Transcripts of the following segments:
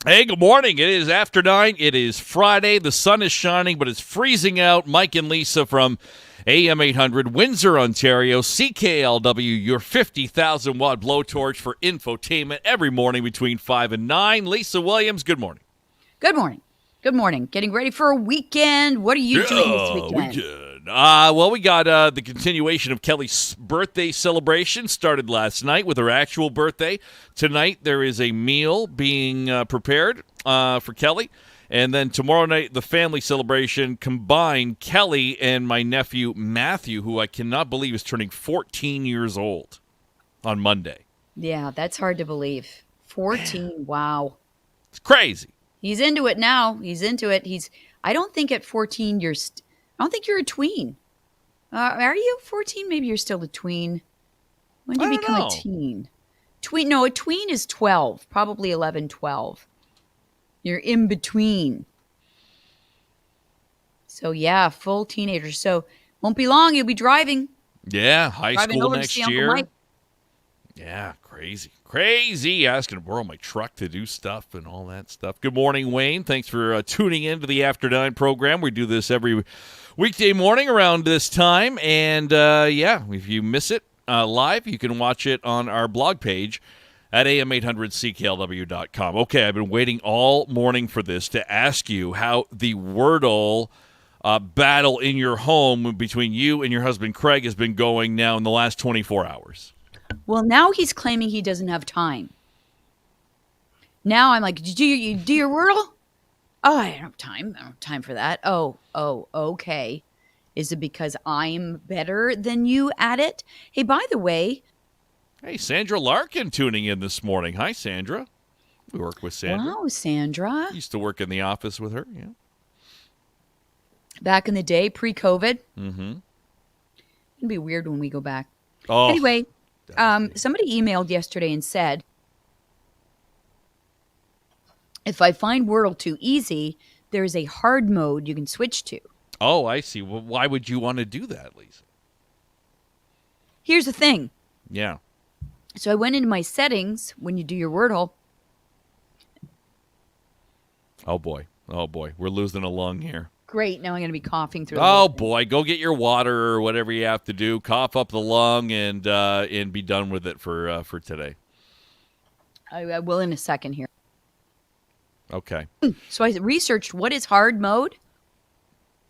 Hey, good morning. It is after 9. It is Friday. The sun is shining, but it's freezing out. Mike and Lisa from AM800, Windsor, Ontario, CKLW, your 50,000-watt blowtorch for infotainment every morning between 5 and 9. Lisa Williams, good morning. Good morning. Good morning. Getting ready for a weekend. What are you doing this weekend? Well, we got the continuation of Kelly's birthday celebration. Started last night with her actual birthday. Tonight, there is a meal being prepared for Kelly. And then tomorrow night, the family celebration combined Kelly and my nephew, Matthew, who I cannot believe is turning 14 years old on Monday. Yeah, that's hard to believe. 14. Man. Wow. It's crazy. He's into it now. He's into it. I don't think at 14 I don't think you're a tween. Are you 14? Maybe you're still a tween. When do you become a teen? A tween is 12, probably 11, 12. You're in between. So, yeah, full teenager. So, won't be long. You'll be driving. Yeah, high school next year. Yeah, crazy. Asking to borrow my truck to do stuff and all that stuff. Good morning, Wayne. Thanks for tuning in to the After 9 program. We do this every weekday morning around this time. And, if you miss it live, you can watch it on our blog page at am800cklw.com. Okay, I've been waiting all morning for this to ask you how the Wordle battle in your home between you and your husband Craig has been going now in the last 24 hours. Well, now he's claiming he doesn't have time. Now I'm like, do your Wordle? Oh, I don't have time. I don't have time for that. Oh, okay. Is it because I'm better than you at it? Hey, by the way. Hey, Sandra Larkin tuning in this morning. Hi, Sandra. We work with Sandra. Wow, Sandra. Used to work in the office with her, yeah. Back in the day, pre-COVID. Mm-hmm. It'd be weird when we go back. Oh. Anyway. Somebody emailed yesterday and said, if I find Wordle too easy, there is a hard mode you can switch to. Oh, I see. Well, why would you want to do that, Lisa? Here's the thing. Yeah. So I went into my settings when you do your Wordle. Oh, boy. We're losing a lung here. Great. Now I'm going to be coughing through the Oh, boy. Go get your water or whatever you have to do. Cough up the lung and be done with it for today. I will in a second here. Okay. So I researched what is hard mode,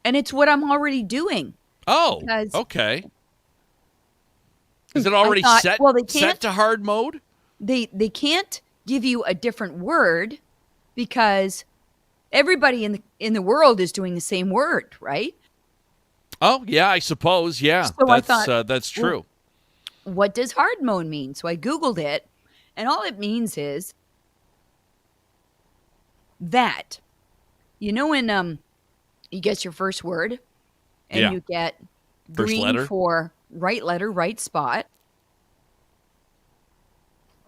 and it's what I'm already doing. Oh, okay. Is it already set to hard mode? They can't give you a different word because everybody in the world is doing the same word, right? Oh, yeah, I suppose. Yeah, so that's true. Well, what does hard mode mean? So I Googled it, and all it means is that, when you get your first word and you get green for right letter, right spot.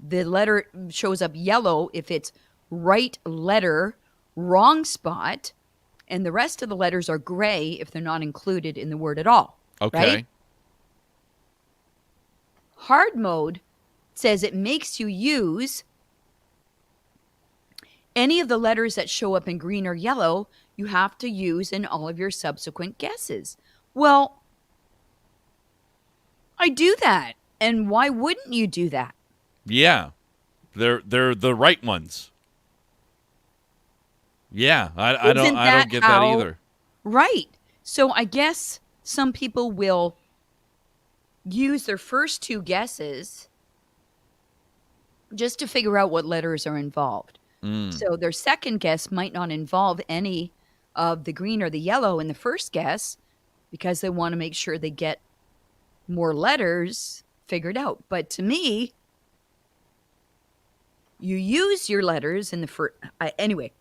The letter shows up yellow if it's right letter, wrong spot, and the rest of the letters are gray if they're not included in the word at all. Okay. Right? Hard mode says it makes you use any of the letters that show up in green or yellow, you have to use in all of your subsequent guesses. Well, I do that. And why wouldn't you do that? Yeah. They're the right ones. Yeah, I don't get that either. Right. So I guess some people will use their first two guesses just to figure out what letters are involved. So their second guess might not involve any of the green or the yellow in the first guess because they want to make sure they get more letters figured out. But to me, you use your letters in the first. Anyway,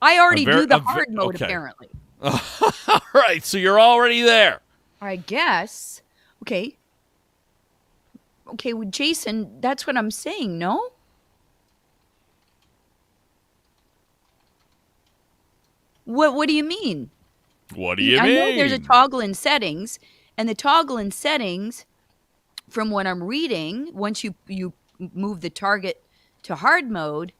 I already do the hard mode, apparently. All right, so you're already there. I guess. Okay, well, Jason, that's what I'm saying, no? What do you mean? What do you mean? I know there's a toggle in settings, and the toggle in settings, from what I'm reading, once you move the target to hard mode,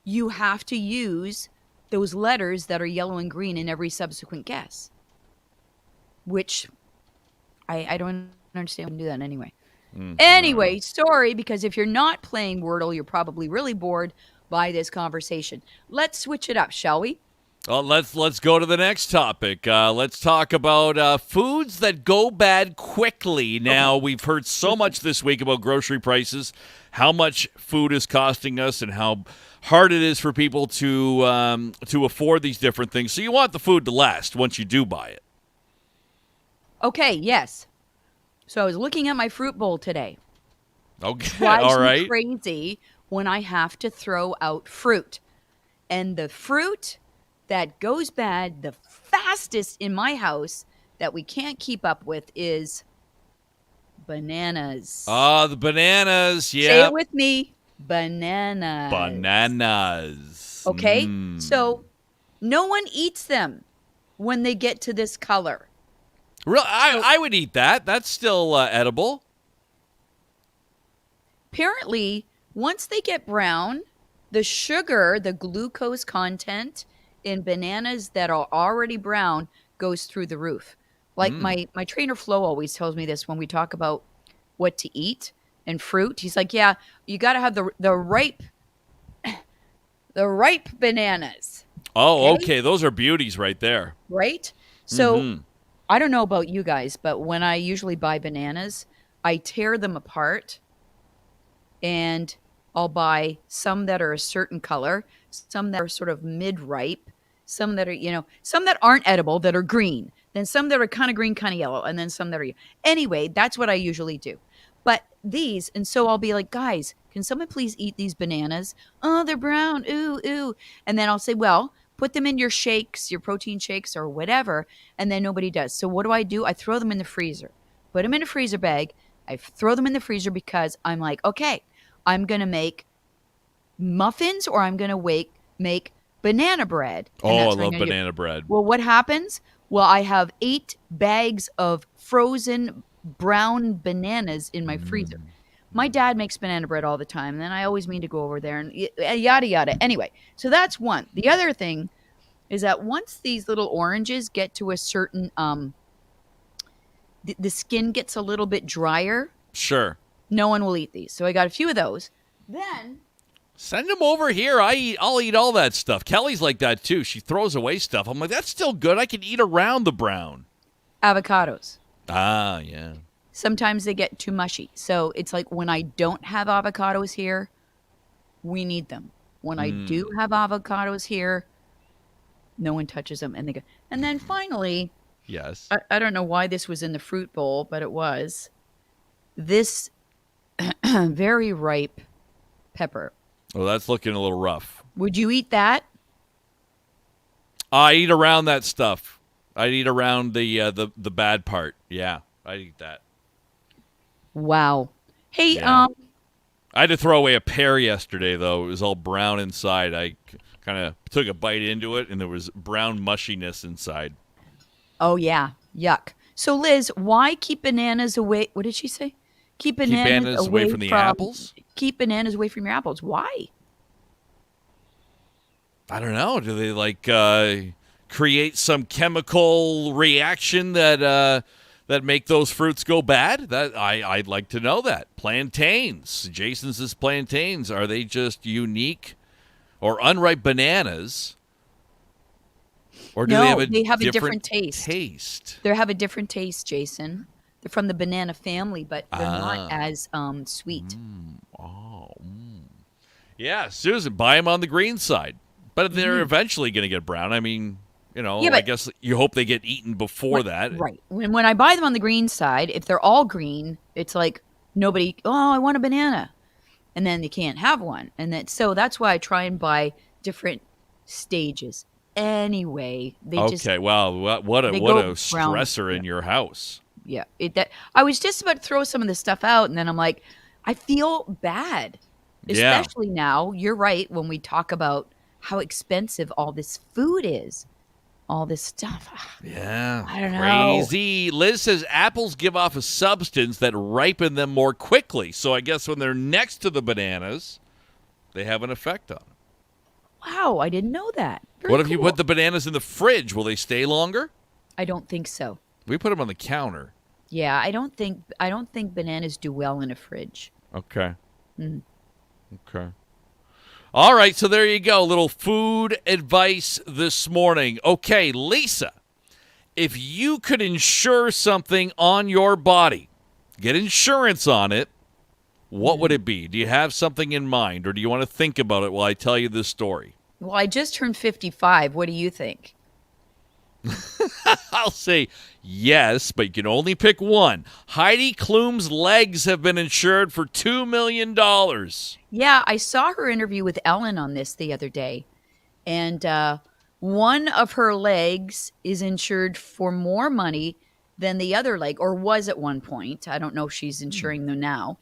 you have to use those letters that are yellow and green in every subsequent guess, which I don't understand how to do that anyway. Anyway, sorry, because if you're not playing Wordle, you're probably really bored by this conversation. Let's switch it up, shall we? Well, let's go to the next topic. Let's talk about foods that go bad quickly. Now, we've heard so much this week about grocery prices, how much food is costing us, and how hard it is for people to afford these different things. So you want the food to last once you do buy it. Okay, yes. So I was looking at my fruit bowl today. Okay, all right. Drives me crazy when I have to throw out fruit. And the fruit that goes bad the fastest in my house that we can't keep up with is bananas. Oh, the bananas, yeah. Say it with me. Bananas. Bananas. Okay? So no one eats them when they get to this color. Real, I would eat that. That's still edible. Apparently, once they get brown, the sugar, the glucose content in bananas that are already brown goes through the roof. Like my trainer Flo always tells me this when we talk about what to eat and fruit. He's like, yeah, you got to have the ripe bananas. Oh, okay. Those are beauties right there. Right? So I don't know about you guys, but when I usually buy bananas, I tear them apart and I'll buy some that are a certain color, some that are sort of mid-ripe, some that are, some that aren't edible that are green, then some that are kind of green, kind of yellow, and then some that are. Anyway, that's what I usually do. But these, and so I'll be like, guys, can someone please eat these bananas? Oh, they're brown. Ooh, ooh. And then I'll say, well, put them in your shakes, your protein shakes or whatever, and then nobody does. So what do? I throw them in the freezer. Put them in a freezer bag. I throw them in the freezer because I'm like, okay, I'm going to make muffins or I'm going to make banana bread. Oh, I love banana bread. Well, what happens? Well, I have 8 bags of frozen brown bananas in my freezer. My dad makes banana bread all the time, and then I always mean to go over there and yada, yada. Anyway, so that's one. The other thing is that once these little oranges get to a certain, the skin gets a little bit drier. Sure. No one will eat these. So I got a few of those. Then send them over here. I'll eat all that stuff. Kelly's like that too. She throws away stuff. I'm like, that's still good. I can eat around the brown. Avocados. Ah, yeah. Sometimes they get too mushy. So it's like when I don't have avocados here, we need them. When I do have avocados here, no one touches them. And they go. And then finally, yes. I don't know why this was in the fruit bowl, but it was. This very ripe pepper. Well, that's looking a little rough. Would you eat that? I eat around that stuff. I eat around the bad part. Yeah, I eat that. Wow. Hey, yeah. I had to throw away a pear yesterday, though. It was all brown inside. I kind of took a bite into it, and there was brown mushiness inside. Oh, yeah. Yuck. So, Liz, why keep bananas away? What did she say? Keep bananas away from the apples? Keep bananas away from your apples. Why? I don't know. Do they, create some chemical reaction that make those fruits go bad? That I'd like to know that. Plantains. Jason says plantains. Are they just unique or unripe bananas? Or do they have a different taste? They have a different taste, Jason. They're from the banana family, but they're not as sweet. Yeah, Susan, buy them on the green side. But they're eventually going to get brown. I mean, I guess you hope they get eaten before that. Right. When I buy them on the green side, if they're all green, it's like nobody, I want a banana. And then they can't have one. And so that's why I try and buy different stages. Anyway, well, what a stressor in your house. Yeah. I was just about to throw some of this stuff out, and then I'm like, I feel bad. Especially now, you're right, when we talk about how expensive all this food is. All this stuff. Yeah. I don't know. Crazy. Liz says apples give off a substance that ripen them more quickly. So I guess when they're next to the bananas, they have an effect on them. Wow, I didn't know that. Very What if cool. you put the bananas in the fridge? Will they stay longer? I don't think so. We put them on the counter. Yeah, I don't think bananas do well in a fridge. Okay. Okay. All right, so there you go. Little food advice this morning. Okay, Lisa, if you could insure something on your body, get insurance on it, what would it be? Do you have something in mind, or do you want to think about it while I tell you this story? Well, I just turned 55. What do you think? I'll say yes, but you can only pick one. Heidi Klum's legs have been insured for $2 million. Yeah, I saw her interview with Ellen on this the other day. And one of her legs is insured for more money than the other leg, or was at one point. I don't know if she's insuring them now,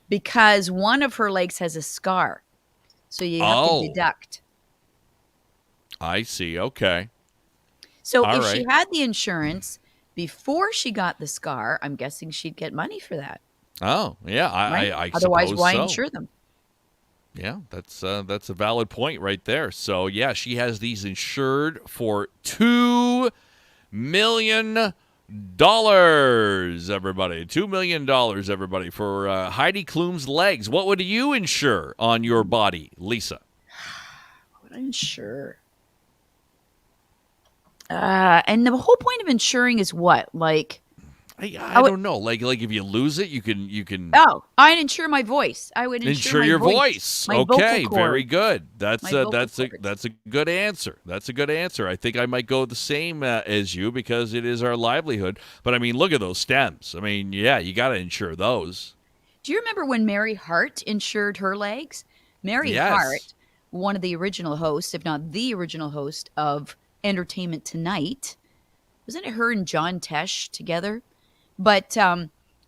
because one of her legs has a scar. So you have to deduct. I see. Okay. So if she had the insurance before she got the scar, I'm guessing she'd get money for that. Oh, yeah. Right? I Otherwise, suppose why so. insure them? Yeah, that's a valid point right there. So, yeah, she has these insured for $2 million, everybody. $2 million, everybody, for Heidi Klum's legs. What would you insure on your body, Lisa? What would I insure? And the whole point of insuring is what? Like, I don't know. Like if you lose it, you can. Oh, I'd insure my voice. I would insure your voice. Okay, very good. That's a good answer. That's a good answer. I think I might go the same as you because it is our livelihood. But I mean, look at those stems. I mean, yeah, you got to insure those. Do you remember when Mary Hart insured her legs? Mary Hart, one of the original hosts, if not the original host of Entertainment Tonight. Wasn't it her and John Tesh together? But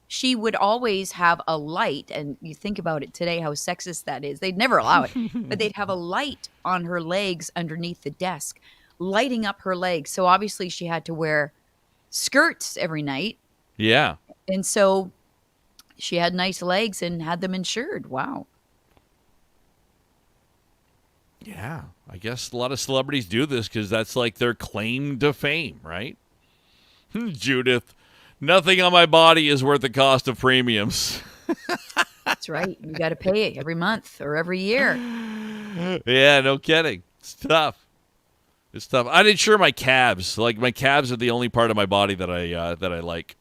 she would always have a light, and you think about it today, how sexist that is. They'd never allow it, but they'd have a light on her legs underneath the desk, lighting up her legs. So obviously she had to wear skirts every night. Yeah. And so she had nice legs and had them insured. Wow. Yeah, I guess a lot of celebrities do this because that's like their claim to fame, right? Judith, nothing on my body is worth the cost of premiums. That's right. You got to pay it every month or every year. Yeah, no kidding. It's tough. It's tough. I'd insure my calves. Like my calves are the only part of my body that I like.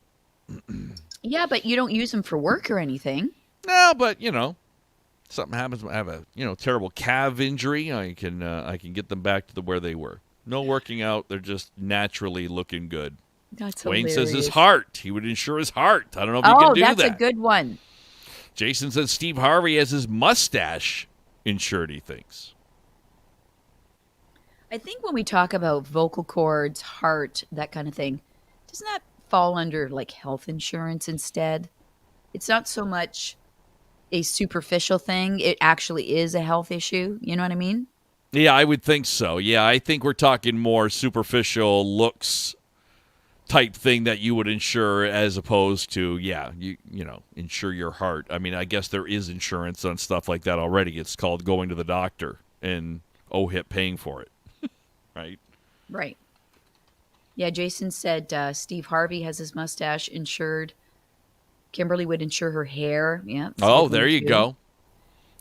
Yeah, but you don't use them for work or anything. No, but something happens. I have a terrible calf injury. I can get them back to where they were. No working out. They're just naturally looking good. That's Wayne hilarious. says his heart. He would insure his heart. I don't know if you can do that. Oh, that's a good one. Jason says Steve Harvey has his mustache insured, he thinks. I think when we talk about vocal cords, heart, that kind of thing, doesn't that fall under like health insurance instead? It's not so much a superficial thing. It actually is a health issue. You know what I mean? Yeah, I would think so. Yeah, I think we're talking more superficial looks type thing that you would insure as opposed to, insure your heart. I mean, I guess there is insurance on stuff like that already. It's called going to the doctor and OHIP paying for it. Right? Right. Yeah, Jason said Steve Harvey has his mustache insured. Kimberly would insure her hair. Yeah. Oh, there you go.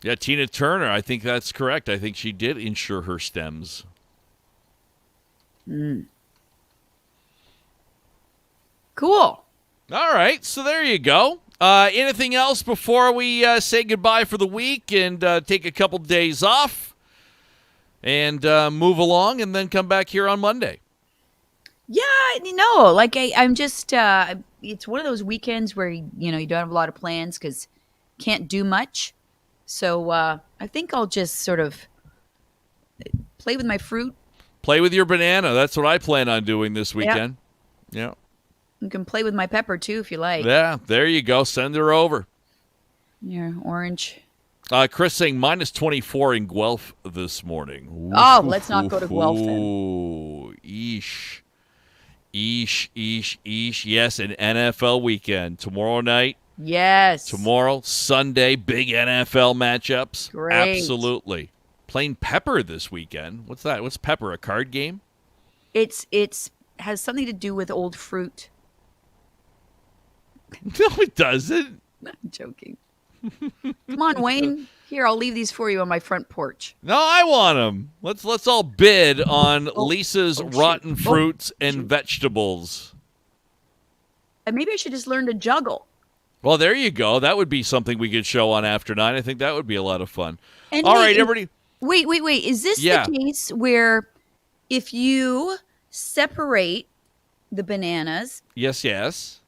Yeah, Tina Turner, I think that's correct. I think she did insure her stems. Cool. All right, so there you go. Anything else before we say goodbye for the week and take a couple days off and move along and then come back here on Monday? Yeah, I'm just, it's one of those weekends where, you don't have a lot of plans because can't do much. So I think I'll just sort of play with my fruit. Play with your banana. That's what I plan on doing this weekend. Yeah. You can play with my pepper too if you like. Yeah, there you go. Send her over. Yeah, orange. Chris saying minus 24 in Guelph this morning. Ooh, oh, let's not go to Guelph then. Ooh, eesh. Yes, an NFL weekend. Tomorrow night. Yes. Tomorrow, Sunday, big NFL matchups. Great. Absolutely. playing Pepper this weekend. What's that? What's Pepper? A card game? It's has something to do with old fruit. No, it doesn't. I'm joking. Come on, Wayne. Here, I'll leave these for you on my front porch. No, I want them. Let's all bid on Lisa's rotten fruits and vegetables. And maybe I should just learn to juggle. Well, there you go. That would be something we could show on After 9. I think that would be a lot of fun. And all right, everybody. Wait. Is this the case where if you separate the bananas... Yes.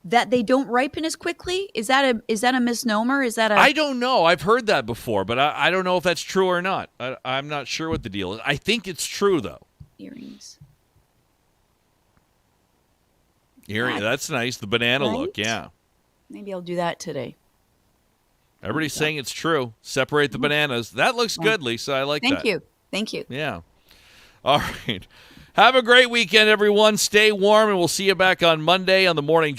That they don't ripen as quickly? Is that a misnomer? I don't know. I've heard that before, but I don't know if that's true or not. I'm not sure what the deal is. I think it's true, though. Earrings. That's nice. The banana look, yeah. Maybe I'll do that today. Everybody's saying it's true. Separate the bananas. That looks good, Lisa. I like that. Thank you. Yeah. All right. Have a great weekend, everyone. Stay warm, and we'll see you back on Monday on the morning